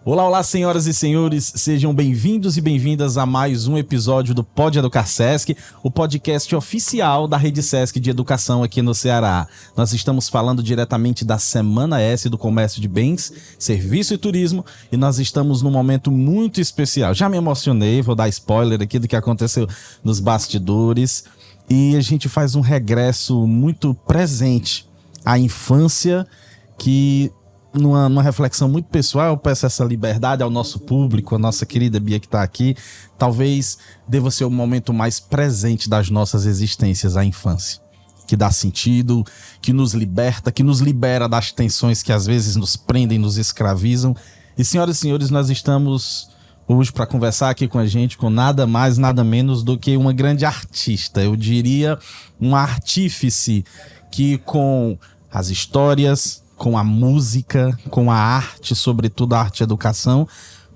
Olá, olá, senhoras e senhores, sejam bem-vindos e bem-vindas a mais um episódio do Pode Educar Sesc, o podcast oficial da Rede Sesc de Educação aqui no Ceará. Nós estamos falando diretamente da Semana S do Comércio de Bens, Serviço e Turismo, e nós estamos num momento muito especial. Já me emocionei, vou dar spoiler aqui do que aconteceu nos bastidores, e a gente faz um regresso muito presente à infância que... Numa reflexão muito pessoal, eu peço essa liberdade ao nosso público, a nossa querida Bia que está aqui. Talvez deva ser o momento mais presente das nossas existências, a infância. Que dá sentido, que nos liberta, que nos libera das tensões que às vezes nos prendem, nos escravizam. E senhoras e senhores, nós estamos hoje para conversar aqui com a gente com nada mais, nada menos do que uma grande artista. Eu diria um artífice que com as histórias... com a música, com a arte, sobretudo a arte e a educação,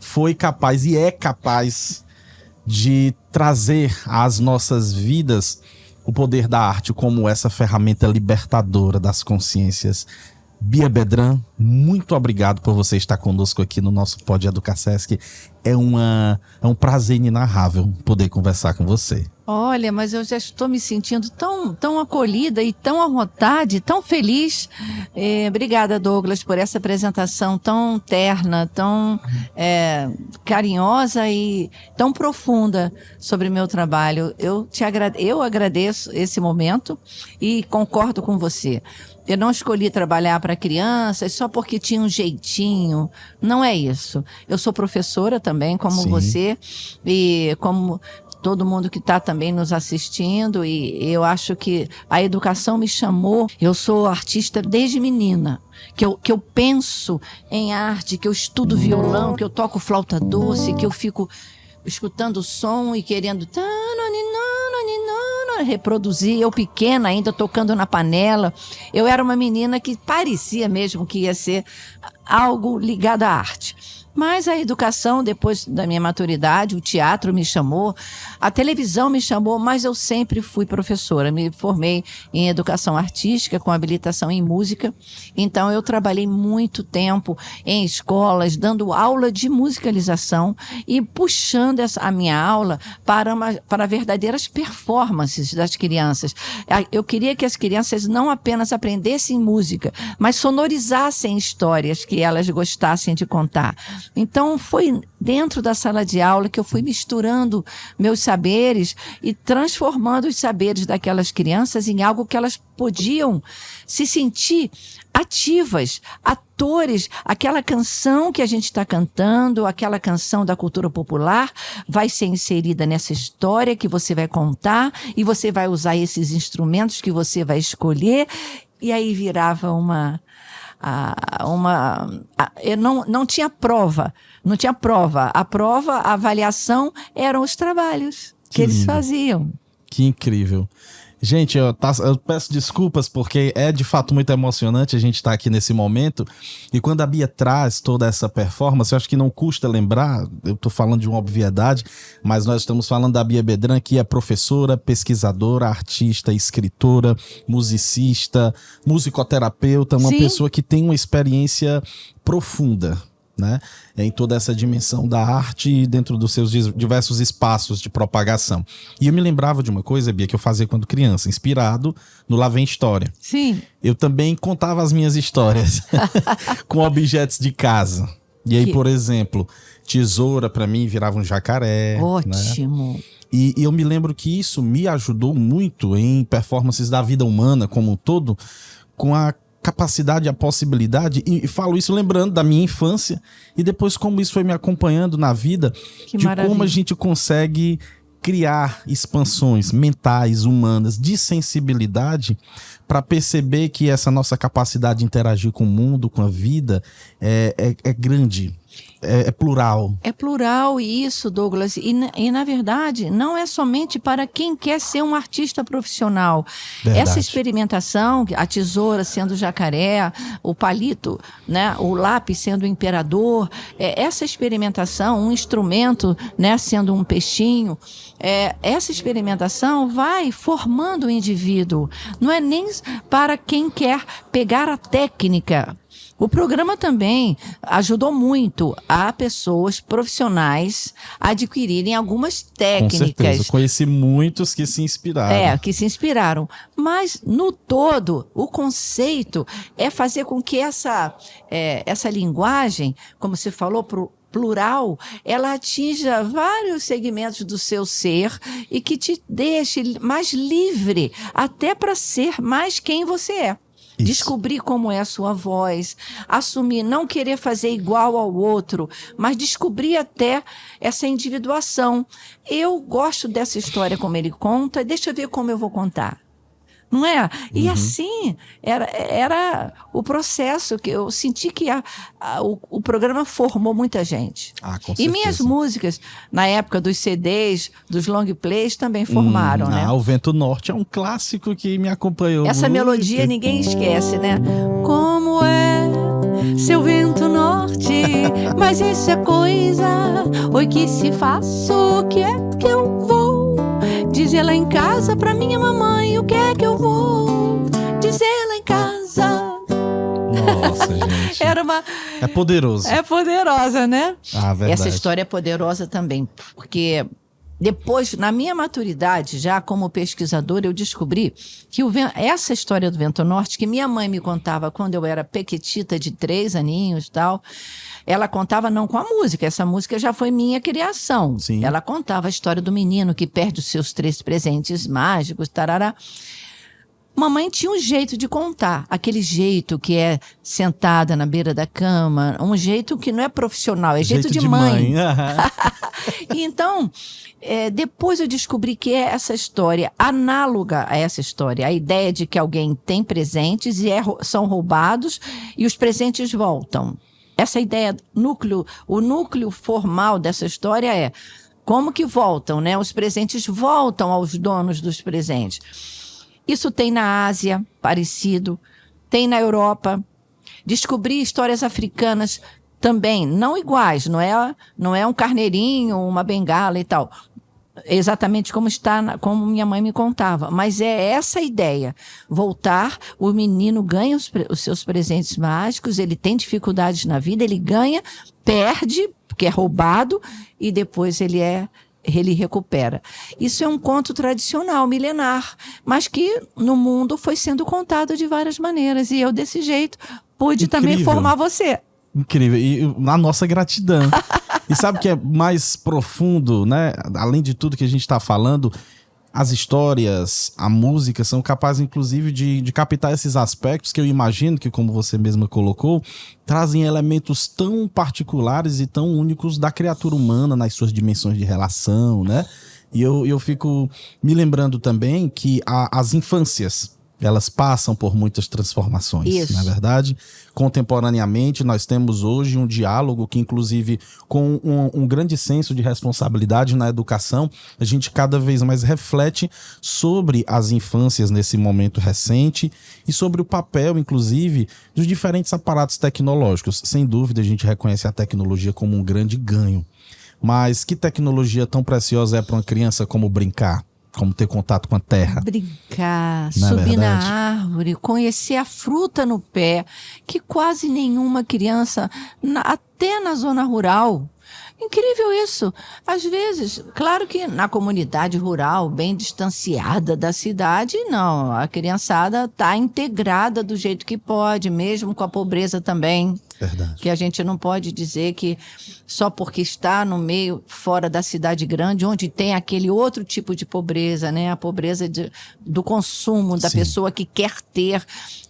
foi capaz e é capaz de trazer às nossas vidas o poder da arte como essa ferramenta libertadora das consciências. Bia Bedran, muito obrigado por você estar conosco aqui no nosso Pode Educar Sesc. É um prazer inenarrável poder conversar com você. Olha, mas eu já estou me sentindo tão acolhida e tão à vontade, tão feliz. Obrigada, Douglas, por essa apresentação tão terna, tão carinhosa e tão profunda sobre o meu trabalho. Eu agradeço esse momento e concordo com você. Eu não escolhi trabalhar para crianças só porque tinha um jeitinho. Não é isso. Eu sou professora também, como Sim. você, e como todo mundo que está também nos assistindo, e eu acho que a educação me chamou. Eu sou artista desde menina, que eu penso em arte, que eu estudo violão, que eu toco flauta doce, que eu fico escutando o som e querendo reproduzir. Eu pequena ainda tocando na panela. Eu era uma menina que parecia mesmo que ia ser algo ligado à arte. Mas a educação, depois da minha maturidade, o teatro me chamou, a televisão me chamou, mas eu sempre fui professora. Me formei em educação artística, com habilitação em música. Então, eu trabalhei muito tempo em escolas, dando aula de musicalização e puxando a minha aula para verdadeiras performances das crianças. Eu queria que as crianças não apenas aprendessem música, mas sonorizassem histórias que elas gostassem de contar. Então, foi dentro da sala de aula que eu fui misturando meus saberes e transformando os saberes daquelas crianças em algo que elas podiam se sentir ativas, atores. Aquela canção que a gente está cantando, aquela canção da cultura popular, vai ser inserida nessa história que você vai contar e você vai usar esses instrumentos que você vai escolher, e aí virava não tinha prova. A avaliação eram os trabalhos que eles faziam. Que incrível. Gente, eu peço desculpas porque é de fato muito emocionante a gente estar aqui nesse momento, e quando a Bia traz toda essa performance, eu acho que não custa lembrar, eu estou falando de uma obviedade, mas nós estamos falando da Bia Bedran, que é professora, pesquisadora, artista, escritora, musicista, musicoterapeuta, uma Sim. pessoa que tem uma experiência profunda, né, em toda essa dimensão da arte dentro dos seus diversos espaços de propagação. E eu me lembrava de uma coisa, Bia, que eu fazia quando criança, inspirado no Lá Vem História. Sim. Eu também contava as minhas histórias com objetos de casa. E aí, por exemplo, tesoura para mim virava um jacaré. Ótimo. Né? E eu me lembro que isso me ajudou muito em performances da vida humana como um todo, com a capacidade, a possibilidade, e falo isso lembrando da minha infância e depois como isso foi me acompanhando na vida, de como a gente consegue criar expansões mentais, humanas, de sensibilidade, para perceber que essa nossa capacidade de interagir com o mundo, com a vida, é grande. É plural. É plural isso, Douglas. E, na verdade, não é somente para quem quer ser um artista profissional. Verdade. Essa experimentação, a tesoura sendo o jacaré, o palito, né, o lápis sendo o imperador, essa experimentação, um instrumento, né, sendo um peixinho, essa experimentação vai formando o indivíduo. Não é nem para quem quer pegar a técnica O programa também ajudou muito a pessoas profissionais a adquirirem algumas técnicas. Com certeza, conheci muitos que se inspiraram. Que se inspiraram. Mas, no todo, o conceito é fazer com que essa linguagem, como você falou, plural, ela atinja vários segmentos do seu ser e que te deixe mais livre, até para ser mais quem você é. Isso. Descobrir como é a sua voz, assumir, não querer fazer igual ao outro, mas descobrir até essa individuação. Eu gosto dessa história como ele conta, deixa eu ver como eu vou contar. Não é? E assim, era o processo que eu senti que o programa formou muita gente. Com certeza. E minhas músicas, na época dos CDs, dos long plays, também formaram, né? O Vento Norte é um clássico que me acompanhou. Essa melodia ninguém esquece, né? Como é seu vento norte, mas isso é coisa, oi que se faço, o que é que eu vou dizer lá em casa pra minha mamãe, o que é que eu vou dizer lá em casa? Nossa, gente. É poderoso. É poderosa, né? Verdade. Essa história é poderosa também, porque depois, na minha maturidade, já como pesquisadora, eu descobri que essa história do Vento Norte, que minha mãe me contava quando eu era pequetita de 3 aninhos e tal, ela contava não com a música, essa música já foi minha criação. Sim. Ela contava a história do menino que perde os seus 3 presentes mágicos, tarará. Mamãe tinha um jeito de contar, aquele jeito que é sentada na beira da cama, um jeito que não é profissional, é jeito de mãe. Então, depois eu descobri que é essa história análoga a essa história, a ideia de que alguém tem presentes e são roubados e os presentes voltam. Essa ideia, o núcleo formal dessa história é como que voltam, né? Os presentes voltam aos donos dos presentes. Isso tem na Ásia, parecido, tem na Europa. Descobri histórias africanas também, não iguais, não é um carneirinho, uma bengala e tal, exatamente como minha mãe me contava, mas é essa ideia, voltar, o menino ganha os seus presentes mágicos, ele tem dificuldades na vida, ele ganha, perde, porque é roubado, e depois ele recupera. Isso é um conto tradicional, milenar, mas que no mundo foi sendo contado de várias maneiras. E eu, desse jeito, pude também formar você. Incrível. E a nossa gratidão. E sabe o que é mais profundo, né? Além de tudo que a gente está falando, as histórias, a música são capazes, inclusive, de captar esses aspectos que eu imagino que, como você mesma colocou, trazem elementos tão particulares e tão únicos da criatura humana nas suas dimensões de relação, né? E eu fico me lembrando também que as infâncias, elas passam por muitas transformações, Isso. Na verdade. Contemporaneamente, nós temos hoje um diálogo que, inclusive, com um grande senso de responsabilidade na educação, a gente cada vez mais reflete sobre as infâncias nesse momento recente e sobre o papel, inclusive, dos diferentes aparatos tecnológicos. Sem dúvida, a gente reconhece a tecnologia como um grande ganho. Mas que tecnologia tão preciosa é para uma criança como brincar? Como ter contato com a terra. Brincar, subir na árvore, conhecer a fruta no pé, que quase nenhuma criança, até na zona rural. Incrível isso. Às vezes, claro que na comunidade rural, bem distanciada da cidade, não. A criançada está integrada do jeito que pode, mesmo com a pobreza também. Verdade. Que a gente não pode dizer que só porque está no meio, fora da cidade grande, onde tem aquele outro tipo de pobreza, né? A pobreza do consumo, da Sim. pessoa que quer ter,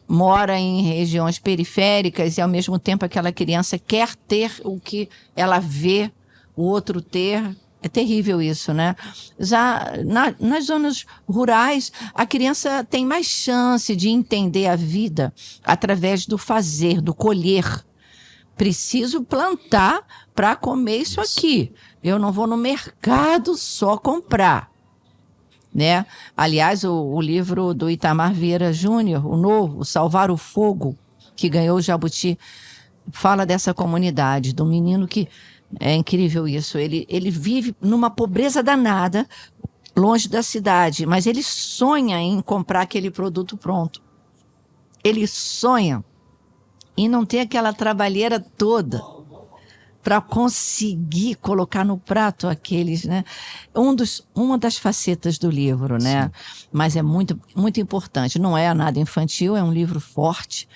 mora em regiões periféricas e, ao mesmo tempo, aquela criança quer ter o que ela vê o outro ter. É terrível isso, né? Já nas zonas rurais, a criança tem mais chance de entender a vida através do fazer, do colher. Preciso plantar para comer isso aqui. Eu não vou no mercado só comprar. Né? Aliás, o livro do Itamar Vieira Júnior, o novo, Salvar o Fogo, que ganhou o Jabuti, fala dessa comunidade, do menino que... É incrível isso. Ele vive numa pobreza danada, longe da cidade, mas ele sonha em comprar aquele produto pronto. Ele sonha. e não ter aquela trabalheira toda para conseguir colocar no prato aqueles, né? Uma das facetas do livro, né? Sim. Mas é muito, muito importante. Não é nada infantil, é um livro forte.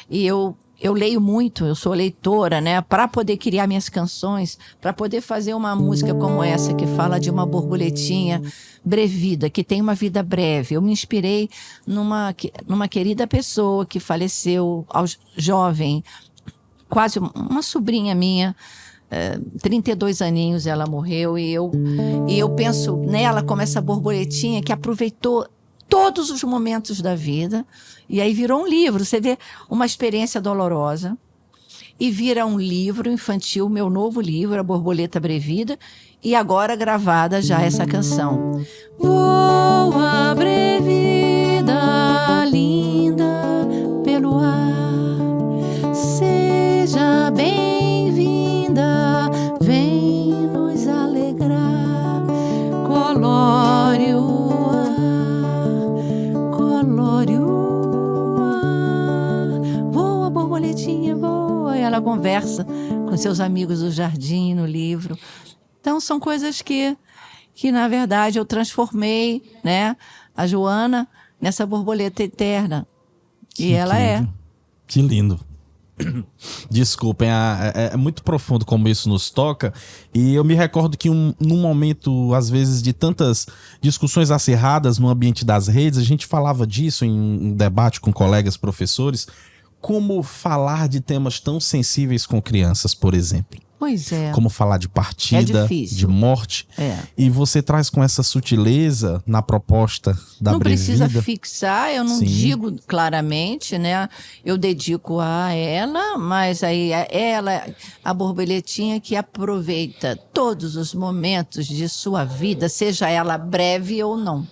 E eu leio muito, eu sou leitora, né? Para poder criar minhas canções, para poder fazer uma música como essa, que fala de uma borboletinha brevida, que tem uma vida breve. Eu me inspirei numa querida pessoa que faleceu jovem, quase uma sobrinha minha, 32 aninhos ela morreu, e eu penso nela como essa borboletinha que aproveitou todos os momentos da vida, e aí virou um livro. Você vê uma experiência dolorosa e vira um livro infantil, meu novo livro, A Borboleta Brevida, e agora gravada já essa canção. Voa, brevida, linda pelo ar, seja bem-vinda, vem nos alegrar, colore o ar, colore o ar, voa, borboletinha, voa. E ela conversa com seus amigos do jardim, no livro. Então, são coisas que na verdade, eu transformei, né, a Joana nessa borboleta eterna. E ela é. Que lindo. Desculpem, é muito profundo como isso nos toca. E eu me recordo que num momento, às vezes, de tantas discussões acirradas no ambiente das redes, a gente falava disso em um debate com colegas professores, como falar de temas tão sensíveis com crianças, por exemplo. Pois é. Como falar de partida, de morte. É. E você traz com essa sutileza na proposta da Não Brevida. precisa fixar, eu não Sim. digo claramente, né? Eu dedico a ela, mas aí ela, a borboletinha que aproveita todos os momentos de sua vida, seja ela breve ou não.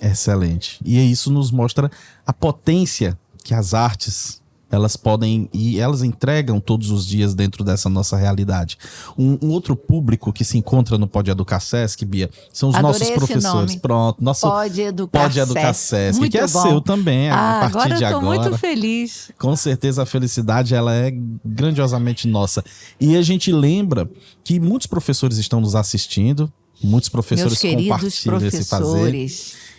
Excelente. E isso nos mostra a potência que as artes, elas podem, e elas entregam todos os dias dentro dessa nossa realidade. Um outro público que se encontra no Pode Educar Sesc, Bia, são os Adorei nossos professores. Pronto, nosso Pode Educar Sesc, muito que é bom. seu também, a partir de agora. Agora eu tô muito feliz. Com certeza a felicidade, ela é grandiosamente nossa. E a gente lembra que muitos professores estão nos assistindo, muitos professores compartilham esse fazer.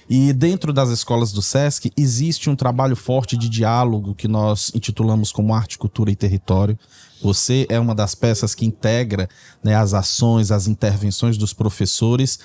E dentro das escolas do Sesc existe um trabalho forte de diálogo que nós intitulamos como Arte, Cultura e Território. Você é uma das peças que integra, né, as ações, as intervenções dos professores,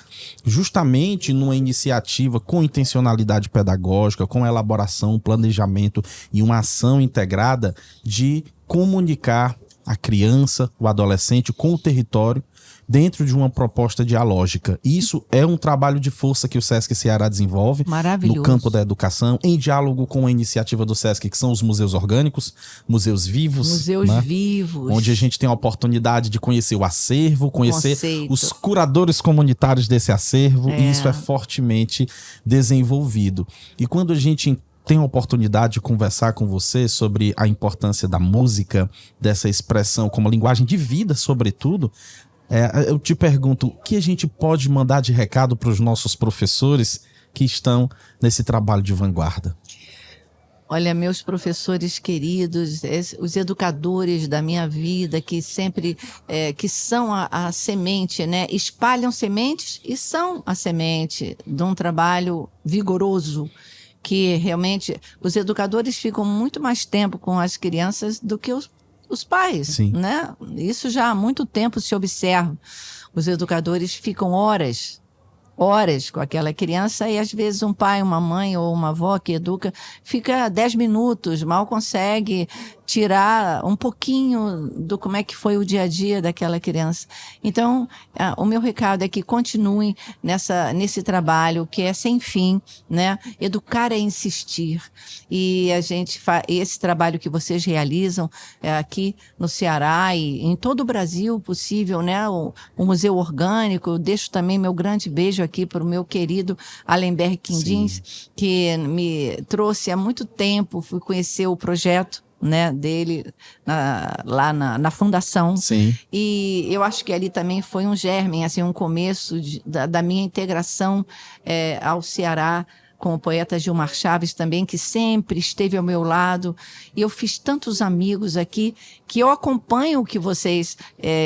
justamente numa iniciativa com intencionalidade pedagógica, com elaboração, planejamento e uma ação integrada de comunicar a criança, o adolescente com o território, dentro de uma proposta dialógica. Isso é um trabalho de força que o Sesc Ceará desenvolve no campo da educação, em diálogo com a iniciativa do Sesc, que são os museus orgânicos, museus vivos. Museus vivos. Onde a gente tem a oportunidade de conhecer o acervo, conhecer os curadores comunitários desse acervo, e isso é fortemente desenvolvido. E quando a gente tem a oportunidade de conversar com você sobre a importância da música, dessa expressão como linguagem de vida, sobretudo, eu te pergunto, o que a gente pode mandar de recado para os nossos professores que estão nesse trabalho de vanguarda? Olha, meus professores queridos, os educadores da minha vida, que sempre, que são a semente, né? Espalham sementes e são a semente de um trabalho vigoroso, que realmente os educadores ficam muito mais tempo com as crianças do que os pais. Sim. Né? Isso já há muito tempo se observa. Os educadores ficam horas com aquela criança, e às vezes um pai, uma mãe ou uma avó que educa fica 10 minutos, mal consegue tirar um pouquinho do como é que foi o dia a dia daquela criança. Então, o meu recado é que continuem nesse trabalho que é sem fim, né? Educar é insistir. E esse trabalho que vocês realizam aqui no Ceará e em todo o Brasil possível, né? O Museu Orgânico, eu deixo também meu grande beijo aqui para o meu querido Alenberg Quindins, que me trouxe há muito tempo, fui conhecer o projeto, né, dele lá na fundação. Sim. E eu acho que ali também foi um germe, assim, um começo da minha integração ao Ceará, com o poeta Gilmar Chaves também, que sempre esteve ao meu lado. E eu fiz tantos amigos aqui que eu acompanho o que vocês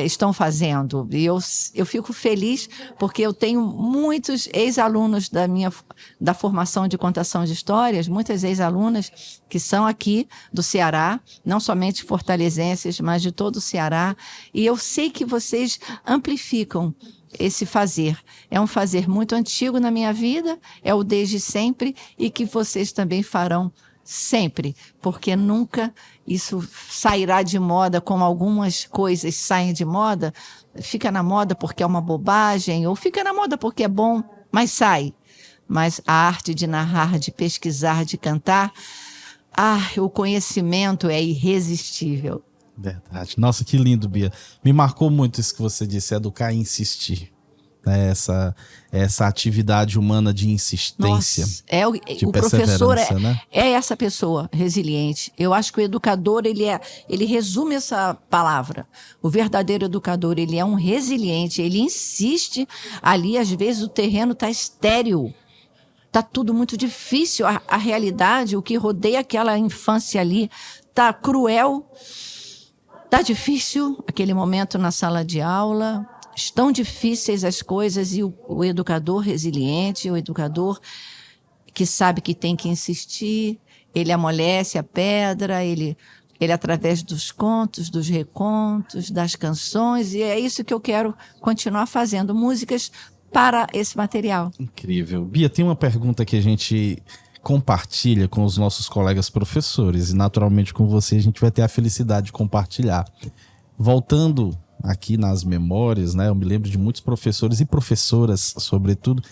estão fazendo. E eu fico feliz porque eu tenho muitos ex-alunos da formação de contação de histórias, muitas ex-alunas que são aqui do Ceará, não somente fortalezenses, mas de todo o Ceará. E eu sei que vocês amplificam esse fazer. É um fazer muito antigo na minha vida, é o desde sempre, e que vocês também farão sempre, porque nunca isso sairá de moda, como algumas coisas saem de moda, fica na moda porque é uma bobagem, ou fica na moda porque é bom, mas sai. Mas a arte de narrar, de pesquisar, de cantar, o conhecimento é irresistível. Verdade. Nossa, que lindo, Bia. Me marcou muito isso que você disse, educar e insistir. Né? Essa atividade humana de insistência. Nossa, de o professor né? é essa pessoa resiliente. Eu acho que o educador, ele resume essa palavra. O verdadeiro educador, ele é um resiliente, ele insiste ali, às vezes o terreno está estéril. Está tudo muito difícil, a realidade, o que rodeia aquela infância ali, está cruel. Tá difícil aquele momento na sala de aula, estão difíceis as coisas e o educador resiliente, o educador que sabe que tem que insistir, ele amolece a pedra, ele através dos contos, dos recontos, das canções, e é isso que eu quero continuar fazendo, músicas para esse material. Incrível. Bia, tem uma pergunta que a gente compartilha com os nossos colegas professores e naturalmente com você a gente vai ter a felicidade de compartilhar. Voltando aqui nas memórias, né, eu me lembro de muitos professores e professoras, sobretudo,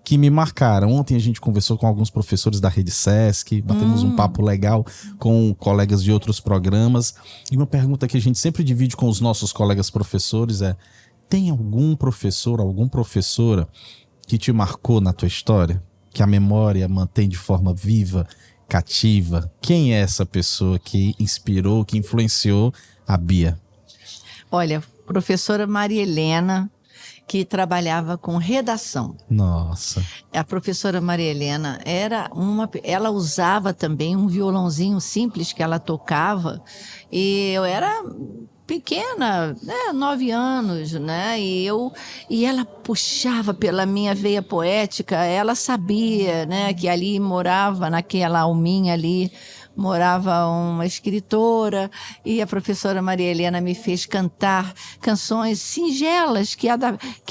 que me marcaram. Ontem a gente conversou com alguns professores da Rede Sesc, batemos um papo legal com colegas de outros programas, e uma pergunta que a gente sempre divide com os nossos colegas professores é: tem algum professor, alguma professora que te marcou na tua história? Que a memória mantém de forma viva, cativa? Quem é essa pessoa que inspirou, que influenciou a Bia? Olha, professora Maria Helena, que trabalhava com redação. Nossa. A professora Maria Helena ela usava também um violãozinho simples que ela tocava, e eu era pequena, né, 9 anos, né, e ela puxava pela minha veia poética, ela sabia, né, que ali morava, naquela alminha ali, morava uma escritora, e a professora Maria Helena me fez cantar canções singelas que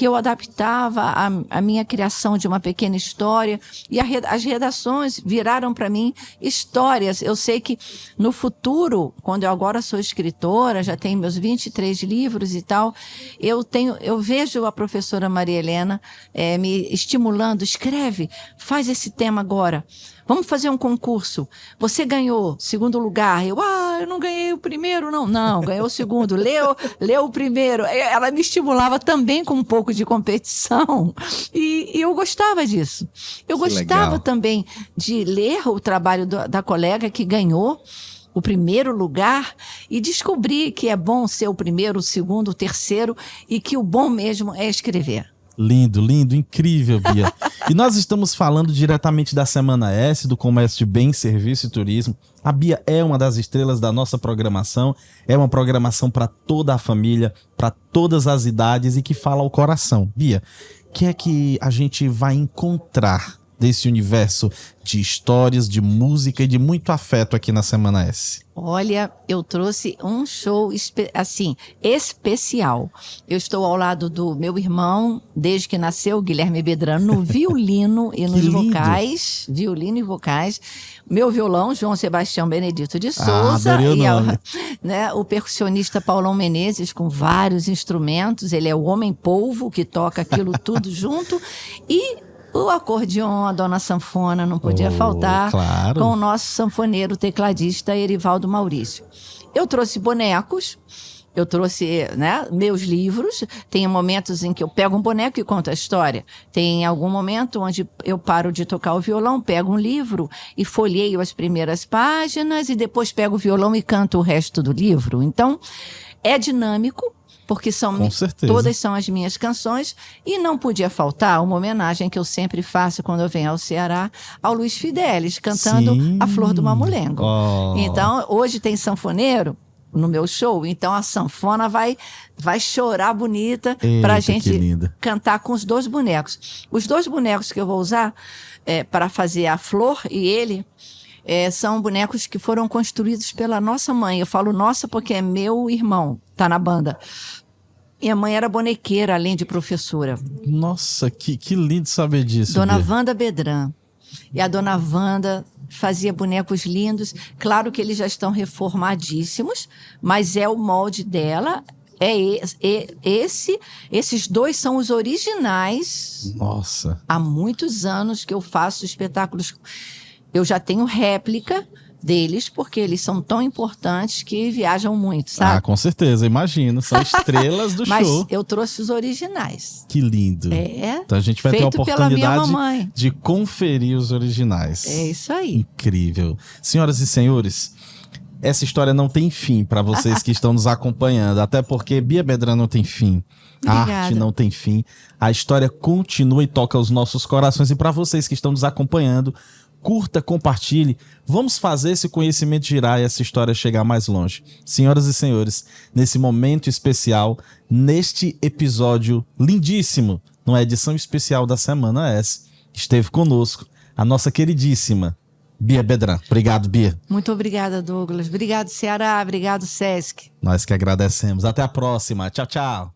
eu adaptava à minha criação de uma pequena história, e as redações viraram para mim histórias. Eu sei que no futuro, quando eu agora sou escritora, já tenho meus 23 livros e tal, eu vejo a professora Maria Helena me estimulando: escreve, faz esse tema agora. Vamos fazer um concurso. Você ganhou segundo lugar. Eu não ganhei o primeiro, não. Não, ganhou o segundo. Leu o primeiro. Ela me estimulava também com um pouco de competição. E eu gostava disso. Eu gostava também de ler o trabalho da colega que ganhou o primeiro lugar e descobrir que é bom ser o primeiro, o segundo, o terceiro, e que o bom mesmo é escrever. Lindo, lindo, incrível, Bia. E nós estamos falando diretamente da Semana S, do Comércio de Bens, Serviço e Turismo. A Bia é uma das estrelas da nossa programação, é uma programação para toda a família, para todas as idades e que fala ao coração. Bia, o que é que a gente vai encontrar desse universo de histórias, de música e de muito afeto aqui na Semana S? Olha, eu trouxe um show especial. Eu estou ao lado do meu irmão, desde que nasceu, Guilherme Bedrano, no violino e nos vocais. Violino e vocais. Meu violão, João Sebastião Benedito de Souza. Adorei o nome. O percussionista Paulão Menezes, com vários instrumentos. Ele é o homem polvo, que toca aquilo tudo junto. E o acordeon, a dona sanfona, não podia faltar, claro, com o nosso sanfoneiro tecladista Erivaldo Maurício. Eu trouxe bonecos, eu trouxe, né, meus livros. Tem momentos em que eu pego um boneco e conto a história. Tem algum momento onde eu paro de tocar o violão, pego um livro e folheio as primeiras páginas e depois pego o violão e canto o resto do livro. Então, é dinâmico. porque Com certeza. todas são as minhas canções, e não podia faltar uma homenagem que eu sempre faço quando eu venho ao Ceará, ao Luiz Fidelis, cantando Sim. A Flor do Mamulengo. Oh. Então, hoje tem sanfoneiro no meu show, então a sanfona vai chorar bonita pra Eita, que gente linda. cantar com os 2 bonecos. Os 2 bonecos que eu vou usar para fazer a Flor e ele são bonecos que foram construídos pela nossa mãe. Eu falo nossa porque é meu irmão, tá na banda. Minha mãe era bonequeira, além de professora. Nossa, que lindo saber disso. Dona Bia. Wanda Bedran. E a Dona Wanda fazia bonecos lindos. Claro que eles já estão reformadíssimos, mas é o molde dela. Esses 2 são os originais. Nossa. Há muitos anos que eu faço espetáculos. Eu já tenho réplica deles, porque eles são tão importantes que viajam muito, sabe? Ah, com certeza, imagino. São estrelas do Mas show. eu trouxe os originais. Que lindo. Então a gente vai ter a feito pela minha oportunidade mamãe. de conferir os originais. É isso aí. Incrível. Senhoras e senhores, essa história não tem fim para vocês que estão nos acompanhando, até porque Bia Bedran não tem fim. A Obrigada. arte não tem fim. A história continua e toca os nossos corações. E para vocês que estão nos acompanhando, curta, compartilhe. Vamos fazer esse conhecimento girar e essa história chegar mais longe. Senhoras e senhores, nesse momento especial, neste episódio lindíssimo, numa edição especial da Semana S, esteve conosco a nossa queridíssima Bia Bedran. Obrigado, Bia. Muito obrigada, Douglas. Obrigado, Ceará. Obrigado, Sesc. Nós que agradecemos. Até a próxima. Tchau, tchau.